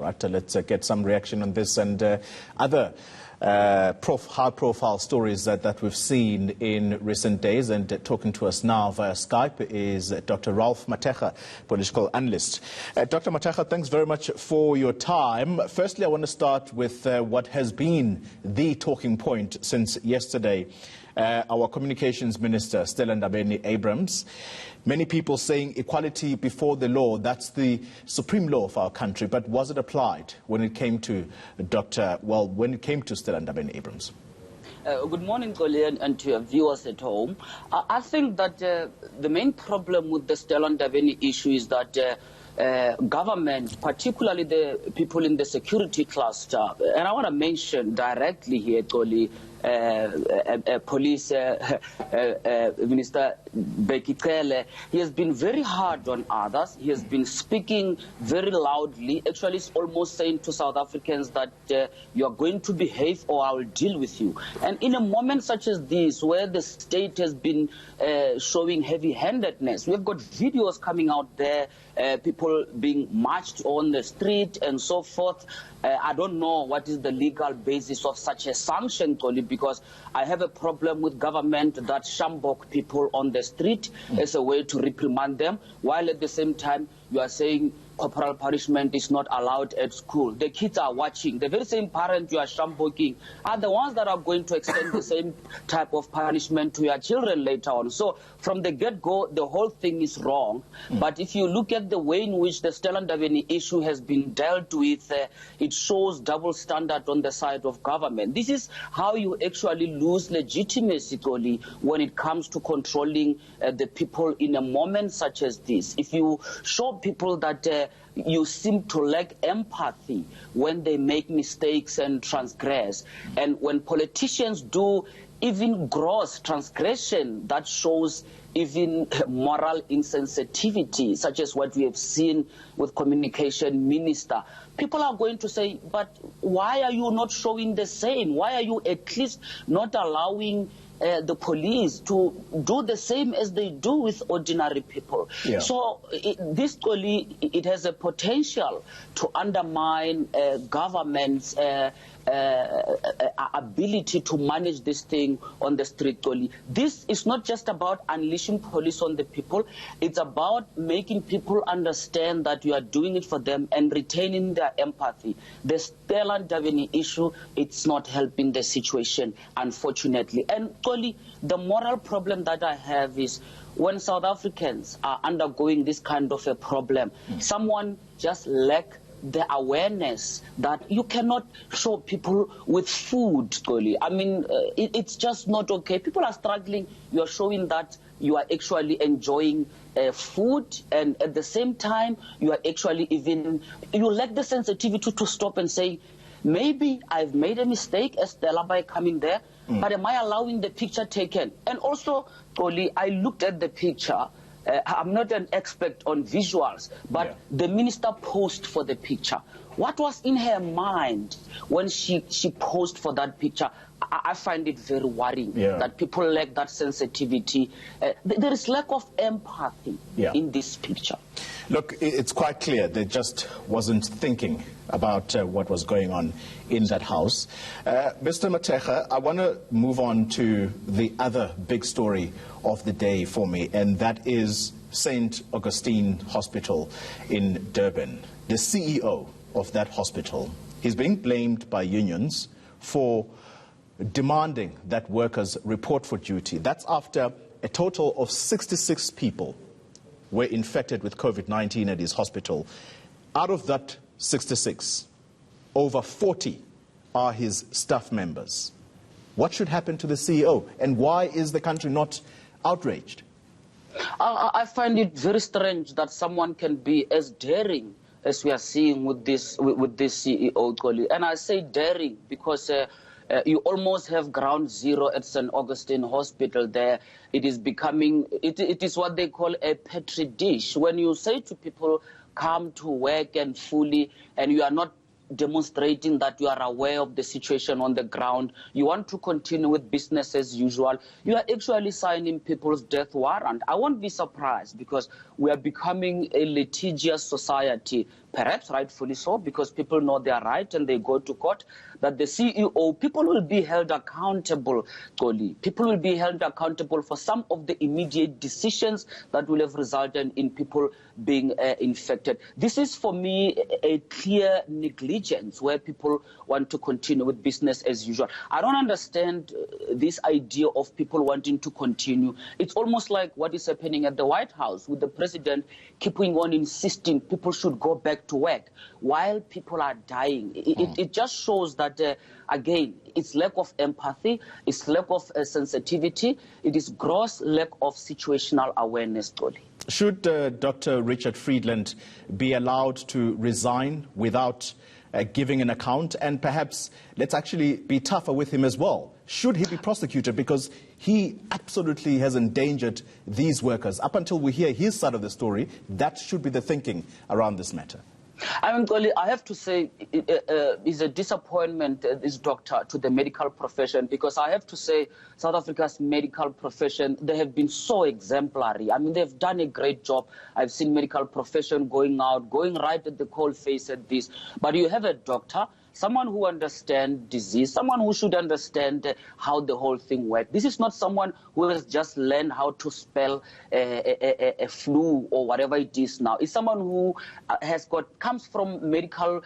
All right, let's get some reaction on this and other high-profile stories that we've seen in recent days. And talking to us now via Skype is Dr. Ralph Mathekga, political analyst. Dr. Mathekga, thanks very much for your time. Firstly, I want to start with what has been the talking point since yesterday. Our communications minister, Stella Ndabeni-Abrahams. Many people saying equality before the law, that's the supreme law of our country. But was it applied when it came to Stella Ndabeni-Abrahams? Good morning, Colleen, and to your viewers at home. I think that the main problem with the Stella Ndabeni issue is that government, particularly the people in the security cluster, and I want to mention directly here, Colleen, Police Minister Ndabeni-Abrahams, he has been very hard on others. He has been speaking very loudly. Actually, it's almost saying to South Africans that you are going to behave or I will deal with you. And in a moment such as this, where the state has been showing heavy-handedness, we've got videos coming out there, people being marched on the street and so forth. I don't know what is the legal basis of such a sanction, Toli, because I have a problem with government that shambok people on the street as a way to reprimand them, while at the same time you are saying corporal punishment is not allowed at school. The kids are watching. The very same parent you are shamboking are the ones that are going to extend the same type of punishment to your children later on. So from the get-go, the whole thing is wrong. But if you look at the way in which the Stella Ndabeni issue has been dealt with, it shows double standard on the side of government. This is how you actually lose legitimacy, when it comes to controlling the people in a moment such as this. If you show people that you seem to lack empathy when they make mistakes and transgress, and when politicians do even gross transgression that shows even moral insensitivity, such as what we have seen with communication minister, people are going to say, but why are you not showing the same? Why are you at least not allowing the police to do the same as they do with ordinary people? Yeah. So this it has a potential to undermine government's ability to manage this thing on the street. This is not just about unleashing police on the people. It's about making people understand that you are doing it for them and retaining their empathy. The Stella Ndabeni issue, it's not helping the situation, unfortunately. And the moral problem that I have is when South Africans are undergoing this kind of a problem, someone just lacks the awareness that you cannot show people with food, I mean, it's just not okay. People are struggling. You are showing that you are actually enjoying food, and at the same time, you are actually you lack the sensitivity to stop and say, maybe I've made a mistake as Stella by coming there, but am I allowing the picture taken? And also, I looked at the picture. I'm not an expert on visuals, but the minister posed for the picture. What was in her mind when she posed for that picture? I find it very worrying that people lack that sensitivity. There is lack of empathy in this picture. Look, it's quite clear they just wasn't thinking about what was going on in that house. Mr. Mathekga, I want to move on to the other big story of the day for me, and that is St. Augustine Hospital in Durban. The CEO of that hospital is being blamed by unions for demanding that workers report for duty. That's after a total of 66 people were infected with COVID-19 at his hospital. Out of that 66, over 40 are his staff members. What should happen to the CEO, and why is the country not outraged? I find it very strange that someone can be as daring as we are seeing with this CEO, and I say daring because you almost have ground zero at St. Augustine Hospital there. It is becoming, it is what they call a petri dish. When you say to people, come to work and fully, and you are not demonstrating that you are aware of the situation on the ground, you want to continue with business as usual, you are actually signing people's death warrant. I won't be surprised because we are becoming a litigious society. perhaps rightfully so, because people know they are right and they go to court, that the CEO, people will be held accountable, Goli. People will be held accountable for some of the immediate decisions that will have resulted in people being infected. This is, for me, a clear negligence where people want to continue with business as usual. I don't understand this idea of people wanting to continue. It's almost like what is happening at the White House with the president keeping on insisting people should go back to work while people are dying. It just shows that, again, it's lack of empathy, it's lack of sensitivity, it is gross lack of situational awareness, Toli. Should Dr. Richard Friedland be allowed to resign without giving an account? And perhaps let's actually be tougher with him as well. Should he be prosecuted? Because he absolutely has endangered these workers. Up until we hear his side of the story, that should be the thinking around this matter. I mean, Goli, I have to say it's a disappointment, this doctor, to the medical profession, because I have to say South Africa's medical profession, they have been so exemplary. I mean, they've done a great job. I've seen medical profession going out, going right at the cold face at this. But you have a doctor, someone who understands disease, someone who should understand how the whole thing works. This is not someone who has just learned how to spell a flu or whatever it is now. It's someone who comes from medical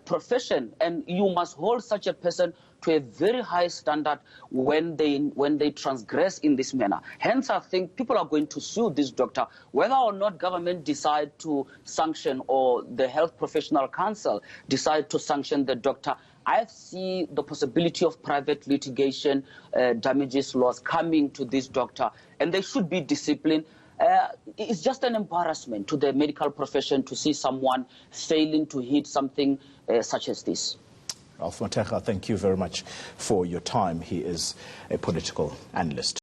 profession, and you must hold such a person to a very high standard when they transgress in this manner. Hence, I think people are going to sue this doctor, whether or not government decide to sanction or the Health Professional Council decide to sanction the doctor. I see the possibility of private litigation, damages laws coming to this doctor, and they should be disciplined. It's just an embarrassment to the medical profession to see someone failing to hit something such as this. Ralph Mathekga, thank you very much for your time. He is a political analyst.